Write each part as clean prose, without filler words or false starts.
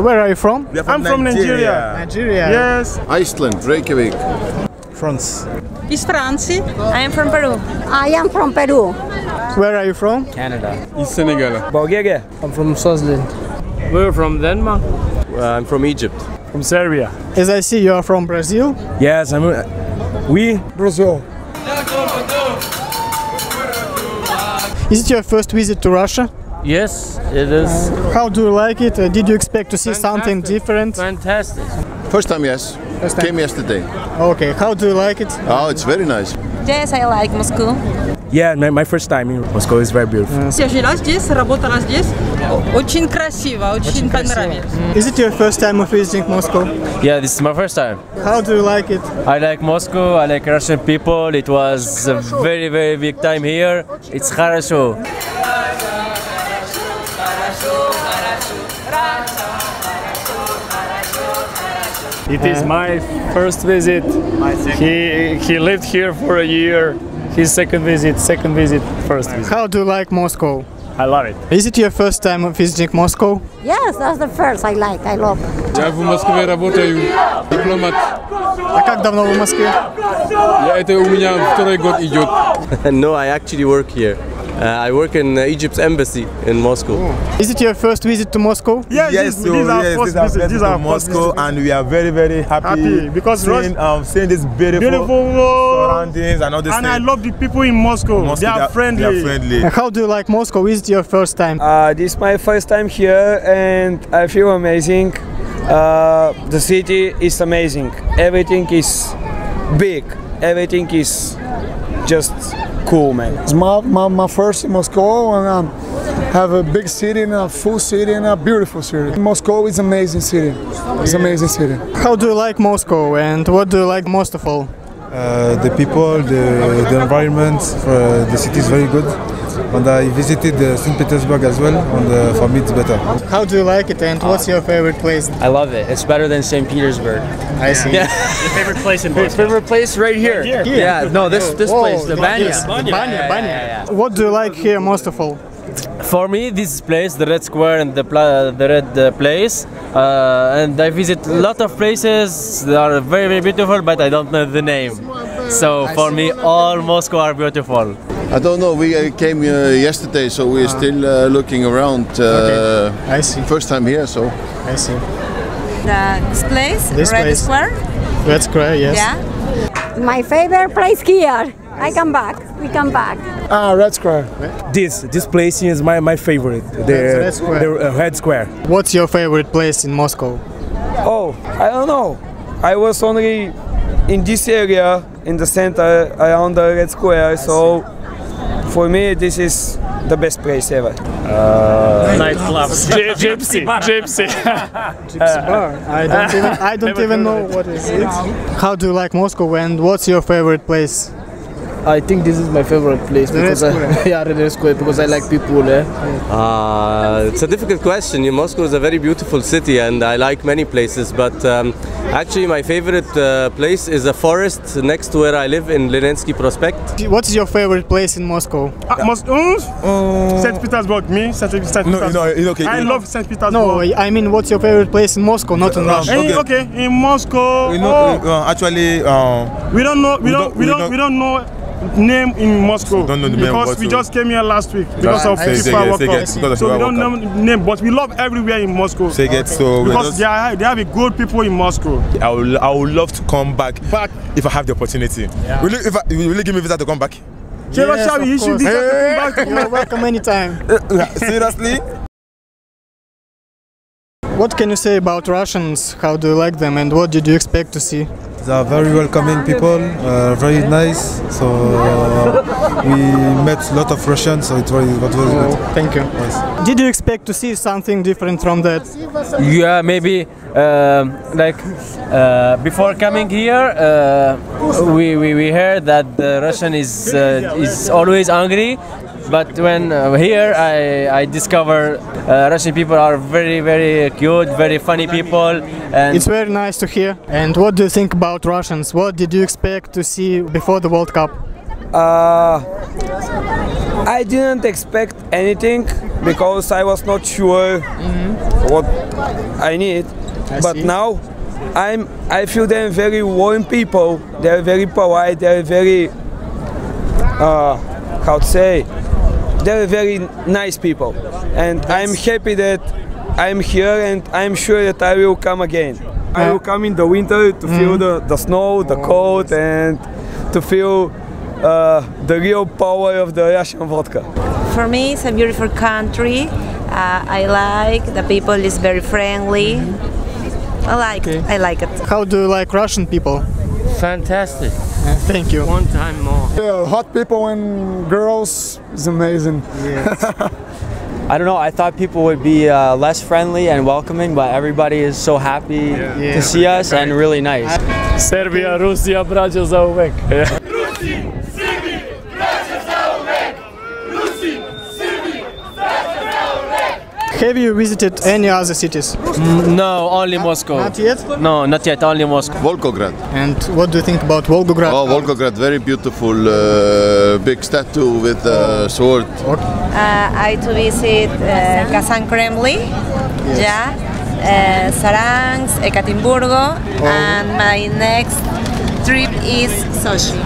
Where are you from? I'm from Nigeria. Nigeria. Yes. Iceland, Reykjavik. France. Is France? I am from Peru. I am from Peru. Where are you from? Canada. East Senegal. Bulgaria. I'm from Swaziland. We're from Denmark. I'm from Egypt. From Serbia. As I see, you are from Brazil. Yes, Brazil. Is it your first visit to Russia? Yes, it is. How do you like it? Did you expect to see something different? Fantastic. First time, yes. First time. Came yesterday. Okay, how do you like it? Oh, it's very nice. Yes, I like Moscow. Yeah, my first time in Moscow is very beautiful. Я жила здесь, работала здесь. Очень красиво, очень понравилось. Is it your first time of visiting Moscow? Yeah, this is my first time. How do you like it? I like Moscow, I like Russian people. It was a very, very big time here. It's хорошо. It is my first visit. He lived here for a year. His second visit, first visit. How do you like Moscow? I love it. Is it your first time of visiting Moscow? Yes, that's the first I like. I love. Я в Москве работаю. Дипломат. А как давно вы в Москве? Это у меня второй год идет. No, I actually work here. I work in Egypt's embassy in Moscow. Is it your first visit to Moscow? Yes, this is our first visit to Moscow, and we are very, very happy because seeing this beautiful surroundings and all this. And I love the people in Moscow. They are friendly. They are friendly. How do you like Moscow? Is it your first time? This is my first time here, and I feel amazing. The city is amazing. Everything is big. Everything is just cool, man. It's my first in Moscow, and have a big city and a full city and a beautiful city. Moscow is an amazing city. It's an amazing city. How do you like Moscow, and what do you like most of all? The people, the environment, the city is very good. And I visited St. Petersburg as well, and for me it's better. How do you like it, and what's your favorite place? I love it. It's better than St. Petersburg. I see. Yeah. Your favorite place in Moscow? Favorite place right here. Yeah, no, this place, the Banya. Banya. What do you like here most of all? For me, this place, the red square and the red place, and I visit a lot of places that are very, very beautiful, but I don't know the name. So for me, all Moscow are beautiful. I don't know, we came yesterday, so we're still looking around. Okay. I see. First time here, so. I see. This place, This Red place. Square. Red Square, yes. Yeah. My favorite place here. I come back. We come back. Red Square. This place is my favorite. Red Square. The Red Square. What's your favorite place in Moscow? Oh, I don't know. I was only in this area, in the center, around the Red Square, so for me this is the best place ever. Nightclubs. Gypsy. Gypsy bar. I don't even know what is it. How do you like Moscow, and what's your favorite place? I think this is my favorite place because Red Square because I like people there. It's a difficult question. Moscow is a very beautiful city, and I like many places. But actually, my favorite place is a forest next to where I live in Lenensky Prospect. What's your favorite place in Moscow? St. Petersburg. Me, St. Petersburg. No, it's okay. I love St. Petersburg. No, I mean, what's your favorite place in Moscow, not in Russia? Okay, in Moscow. Actually, we don't know name in Moscow because we just came here last week because of FIFA World Cup. So we don't know name, but we love everywhere in Moscow. Because they have a good people in Moscow. I would love to come back if I have the opportunity. Yeah. Will you give me a visa to come back? Yes, of course. You're welcome anytime. Seriously? What can you say about Russians? How do you like them, and what did you expect to see? They are very welcoming people, very nice. So we met a lot of Russians, so it was very good. Thank you. Yes. Did you expect to see something different from that? Yeah, maybe before coming here, we heard that the Russian is always angry. But when here I discover Russian people are very, very cute, very funny people. And it's very nice to hear. And what do you think about Russians? What did you expect to see before the World Cup? I didn't expect anything because I was not sure what I need. But now I feel them very warm people. They're very polite. They're very how to say? They're very nice people, and I'm happy that I'm here, and I'm sure that I will come again. I will come in the winter to feel the snow, the cold, and to feel the real power of the Russian vodka. For me, it's a beautiful country. I like the people is very friendly. I like it. How do you like Russian people? Fantastic. Thank you. One time more. Yeah, hot people and girls is amazing. Yeah. I don't know, I thought people would be less friendly and welcoming, but everybody is so happy to see us and really nice. Serbia, Russia, braća za uvek. Have you visited any other cities? No, only Moscow. Not yet? No, not yet, only Moscow. Volgograd. And what do you think about Volgograd? Oh, Volgograd, very beautiful, big statue with a sword. I to visit Kazan Kremlin, Saransk, Ekaterinburgo, and my next trip is Sochi.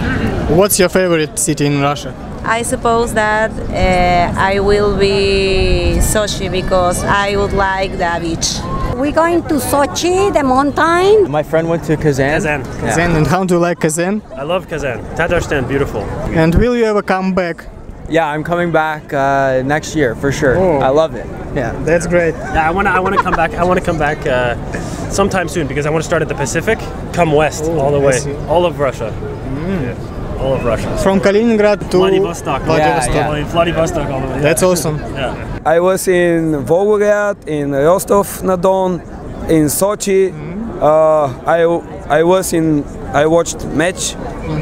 What's your favorite city in Russia? I suppose that I will be Sochi because I would like the beach. We're going to Sochi, the mountain. My friend went to Kazan. Kazan, and how do you like Kazan? I love Kazan. Tatarstan, beautiful. And will you ever come back? Yeah, I'm coming back next year for sure. I love it. Yeah, that's great. Yeah, I want to come back. I want to come back sometime soon because I want to start at the Pacific, come west all the way, all of Russia. Yeah, all of Russia. From Kaliningrad to Vladivostok. Vladivostok all the way. That's awesome. Yeah. I was in Volgograd, in Rostov-na-Don, in Sochi. I watched match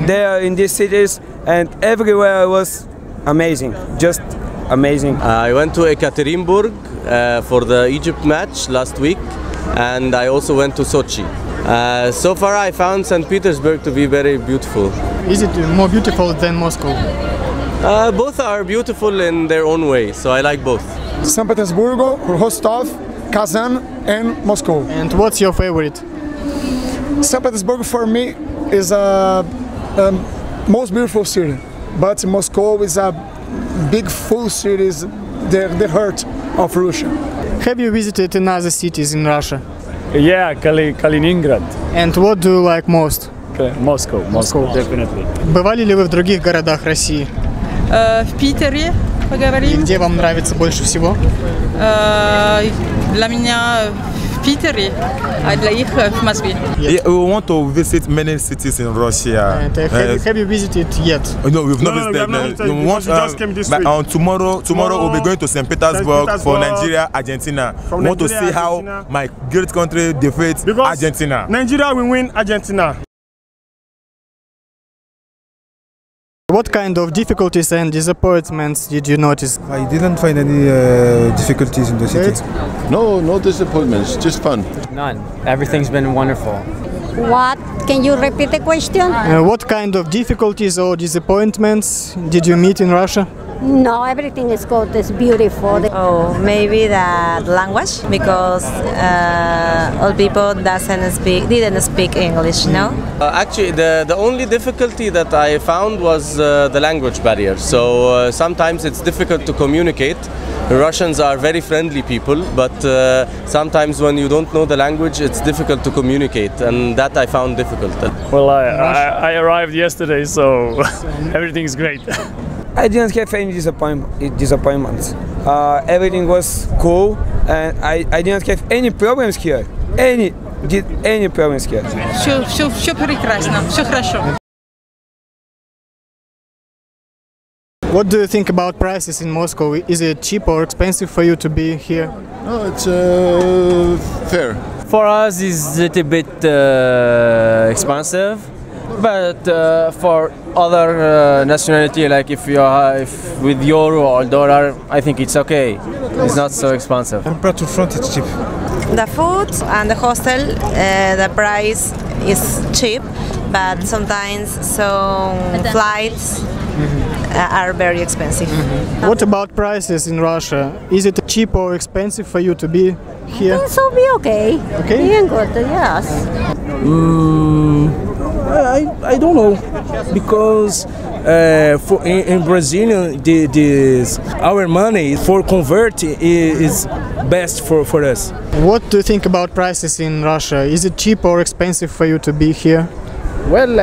there in these cities, and everywhere was amazing, just amazing. I went to Ekaterinburg for the Egypt match last week, and I also went to Sochi. So far I found St. Petersburg to be very beautiful. Is it more beautiful than Moscow? Both are beautiful in their own way, so I like both. St. Petersburg, Rostov, Kazan, and Moscow. And what's your favorite? St. Petersburg for me is a most beautiful city, but Moscow is a big full city, the heart of Russia. Have you visited another cities in Russia? Yeah, Kaliningrad. And what do you like most? Moscow, definitely. Бывали ли вы в других городах России? В Питере поговорим. Где вам нравится больше всего? Для меня в Питере, а для их в Москве. Yeah, we want to visit many cities in Russia. Have you visited yet? No, we've not visited. We want, just came this week. Tomorrow we'll be going to St. Petersburg for Nigeria, Argentina. We want to see how my great country defeats Argentina. Nigeria will win Argentina. What kind of difficulties and disappointments did you notice? I didn't find any difficulties in the city. No disappointments, just fun. None. Everything's been wonderful. What? Can you repeat the question? What kind of difficulties or disappointments did you meet in Russia? No, everything is good. It's beautiful. Oh, maybe the language because all people didn't speak English, no? Actually, the only difficulty that I found was the language barrier. So sometimes it's difficult to communicate. Russians are very friendly people, but sometimes when you don't know the language, it's difficult to communicate, and that I found difficult. Well, I arrived yesterday, so everything's great. I didn't have any disappointments. Everything was cool, and I didn't have any problems here. Any problems here. Все прекрасно, все хорошо. What do you think about prices in Moscow? Is it cheap or expensive for you to be here? No, it's fair. For us, it's a little bit expensive, but for other nationality, like if with euro or dollar, I think it's okay. It's not so expensive. Compared to front, it's cheap. The food and the hostel, the price is cheap, but sometimes some flights are very expensive. What about prices in Russia? Is it cheap or expensive for you to be here? I think so be okay. Okay. Being good, yes. I don't know, because in Brazil, our money for converting is best for us. What do you think about prices in Russia? Is it cheap or expensive for you to be here? Well,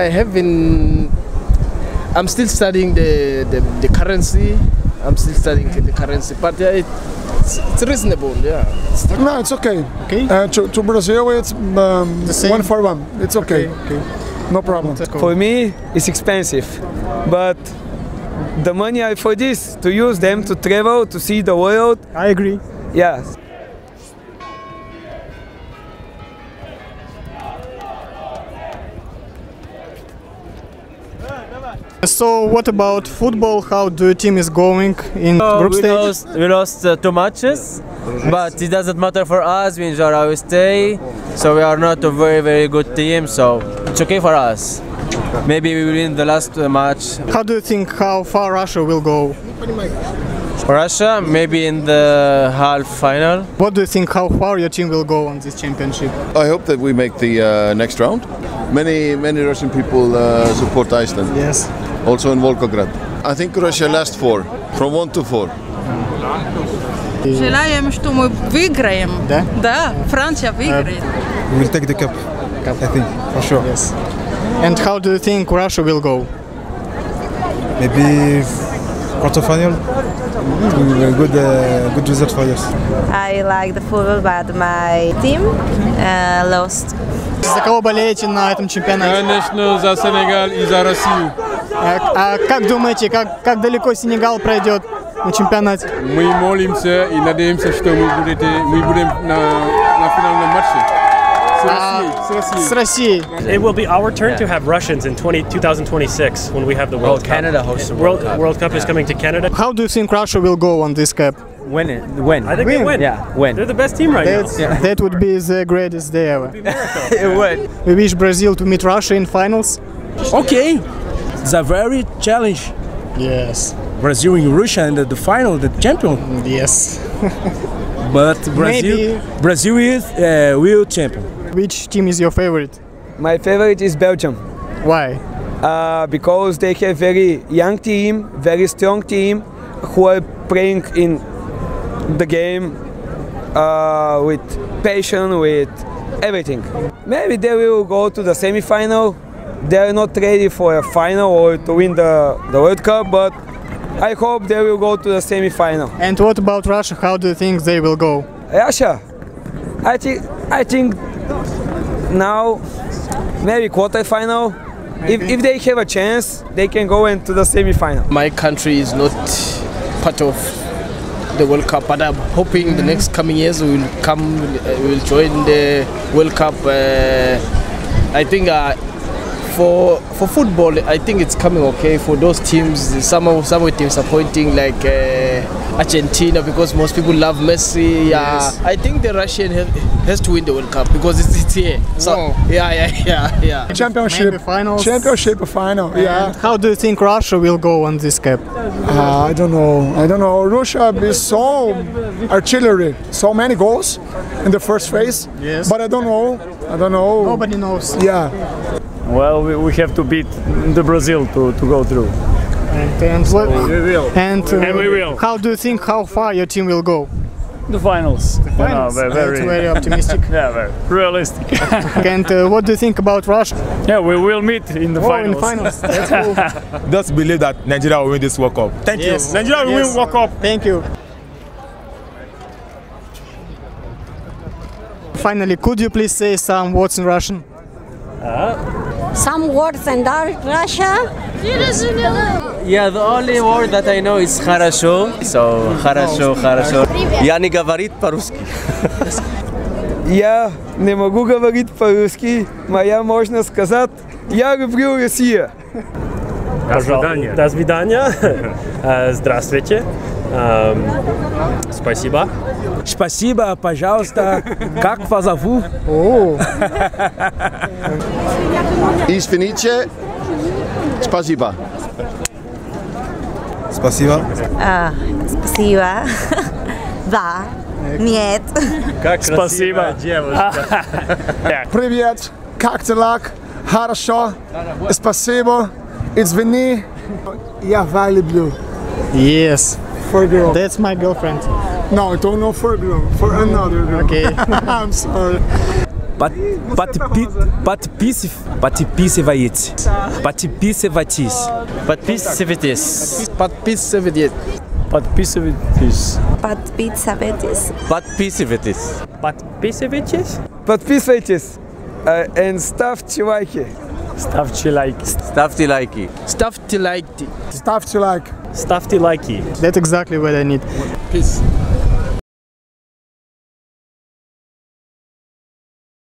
I'm still studying the currency. I'm still studying the currency, but it's reasonable, yeah. No, it's okay. Okay. To Brazil, it's the same? 1 for 1. It's okay. Okay. No problem. For me, it's expensive, but the money for this, to use them to travel, to see the world. I agree. Yes. So what about football? How do your team is going in group stage? We lost 2 matches, but it doesn't matter for us. We enjoy our stay, so we are not a very good team, so it's okay for us. Maybe we will win the last match. How do you think how far Russia will go? Russia, maybe in the half final. What do you think how far your team will go on this championship? I hope that we make the next round. Many Russian people support Iceland. Yes. Also in Volgograd. I think Russia last 4, from 1 to 4. Желаем, что мы выиграем. Да? Да, Франция выиграет. We will take the cup, I think, for sure. Yes. And how do you think Russia will go? Maybe quarterfinal. Good result for us. I like the football, but my team lost. За кого болеете на этом чемпионате? Конечно, за Сенегал и за Россию. А как думаете, как далеко Сенегал пройдет на чемпионате? Мы молимся и надеемся, что мы будем на финальном матче. С Россией. It will be our turn to have Russians in 2026 when we have the World Cup. Canada hosts the World Cup is coming to Canada. How do you think Russia will go on this cup? Win. I think they win. Yeah, win. They're the best team right now. That would be the greatest day ever. It would. We wish Brazil to meet Russia in finals. Okay, it's a very challenge. Yes. Brazil and Russia and the final, the champion. Yes. But Brazil is world champion. Which team is your favorite? My favorite is Belgium. Why? Because they have very young team, very strong team, who are playing in the game with passion, with everything. Maybe they will go to the semi-final. They are not ready for a final or to win the World Cup, but I hope they will go to the semi-final. And what about Russia? How do you think they will go? Russia, I think now maybe quarter-final. If they have a chance, they can go into the semi-final. My country is not part of the World Cup, but I'm hoping the next coming years we will join the World Cup. I think for football, I think it's coming okay for those teams. Some teams are pointing like Argentina because most people love Messi. Yes. I think the Russian has to win the World Cup because it's here. So yeah. Championship finals. Championship final. Yeah. How do you think Russia will go on this cup? I don't know. Russia is so artillery, so many goals in the first phase. Yes. But I don't know. Nobody knows. Yeah. Well, we have to beat the Brazil to go through. And we will. How do you think how far your team will go? The finals. Finals. Very, very optimistic. Yeah, very realistic. And what do you think about Russia? Yeah, we will meet in the finals. In the finals. That's cool. Just believe that Nigeria will win this World Cup. Thank you. Nigeria will win World Cup. Thank you. Finally, could you please say some words in Russian? Some words in Russia. Yeah, the only word that I know is хорошо. So, хорошо. Я не говорит по-русски. Я не могу говорить по-русски, но я можно сказать, я люблю Россию. До свидания. Здравствуйте. Спасибо. Спасибо, пожалуйста. Как вас зовут? Извините. Спасибо. Спасибо. Спасибо. Да. Нет. Как спасибо, девушка. Привет. Как дела? Хорошо. Спасибо. Извини. Я вас люблю. Yes. For girl. That's my girlfriend. No, I don't know for girl. For another girl. Okay. I'm sorry. Подписывайтесь. Подписывайтесь. Подписывайтесь. Подписывайтесь. Подписывайтесь. Подписывайтесь. Подписывайтесь. Подписывайтесь. Подписывайтесь. And ставьте лайки. Ставьте лайки. Ставьте лайки. Ставьте лайки. Ставьте лайк. Ставьте лайки. That's exactly what I need. Peace.